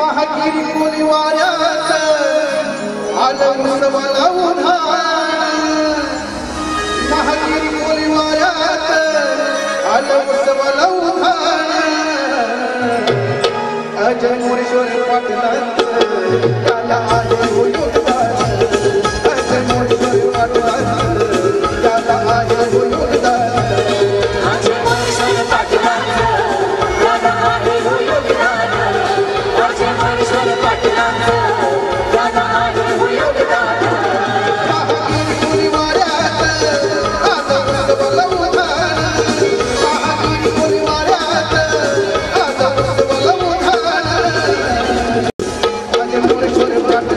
महागिरी कोली वाऱ्यात आलं उत्सवाला उन्हाळ महागिरी कोली वाऱ्यात आलं उत्सवाला उन्हाळ अजय मोरेश्वर पाटलांचं त्याला आले हो योगदान अजय मोरेश्वर पाटलांचं त्याला आले हो योगदान अजय मोरेश्वर पाटलांचं त्याला आले हो योगदान अजय मोरेश्वर पाटलांचं त्याला आले हो योगदान महागिरी कोली वाऱ्यात आलं उत्सवाला उन्हाळ महागिरी कोली वाऱ्यात आलं उत्सवाला उन्हाळ अजय मोरेश्वर पाटलांचं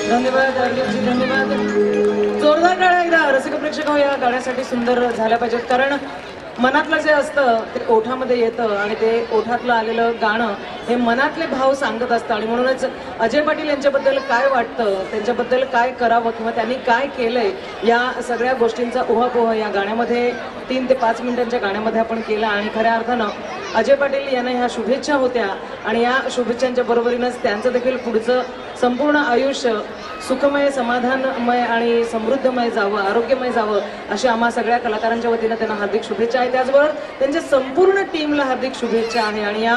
धन्यवाद अर्जुनजी, धन्यवाद. जोरदार टाळ्या एकदा रसिक प्रेक्षक हो या गाण्यासाठी सुंदर झाल्या पाहिजेत. कारण मनातलं जे असतं ते ओठामध्ये येतं आणि ते ओठातलं आलेलं गाणं हे मनातले भाव सांगत असतं. आणि म्हणूनच अजय पाटील यांच्याबद्दल काय वाटतं, त्यांच्याबद्दल काय करावं किंवा त्यांनी काय केलंय, या सगळ्या गोष्टींचा उहापोह या गाण्यामध्ये 3 ते 5 मिनिटांच्या गाण्यामध्ये आपण केला. आणि खऱ्या अर्थानं अजय पाटील यांना ह्या शुभेच्छा होत्या आणि या शुभेच्छांच्या बरोबरीनंच त्यांचं देखील पुढचं संपूर्ण आयुष्य सुखमय, समाधानमय आणि समृद्धमय जावं, आरोग्यमय जावं अशी आम्हा सगळ्या कलाकारांच्या वतीनं त्यांना हार्दिक शुभेच्छा आहे. त्याचबरोबर त्यांच्या संपूर्ण टीमला हार्दिक शुभेच्छा आहे आणि या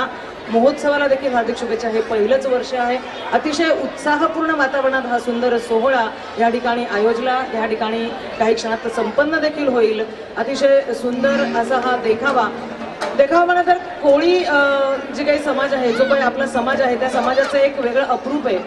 महोत्सवाला देखील हार्दिक शुभेच्छा. हे पहिलंच वर्ष आहे. अतिशय उत्साहपूर्ण वातावरणात हा सुंदर सोहळा या ठिकाणी आयोजला, या ठिकाणी काही क्षणात संपन्न देखील होईल. अतिशय सुंदर असा हा देखावा म्हणा तर कोळी जे काही समाज आहे, जो काही आपला समाज आहे, त्या समाजाचं एक वेगळं अप्रूप आहे.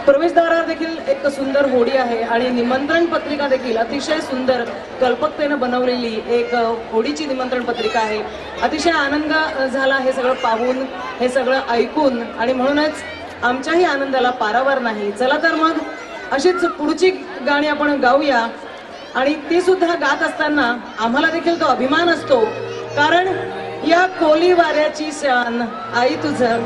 प्रवेशद्वारावर देखील एक सुंदर होडी आहे आणि निमंत्रण पत्रिका देखील अतिशय सुंदर कल्पकतेनं बनवलेली एक होडीची निमंत्रण पत्रिका आहे. अतिशय आनंद झाला हे सगळं पाहून, हे सगळं ऐकून आणि म्हणूनच आमच्याही आनंदाला पारावार नाही. चला तर मग अशीच पुढची गाणी आपण गाऊया आणि ती सुद्धा गात असताना आम्हाला देखील तो अभिमान असतो. कारण या कोली वाऱ्याची शान आई तुझं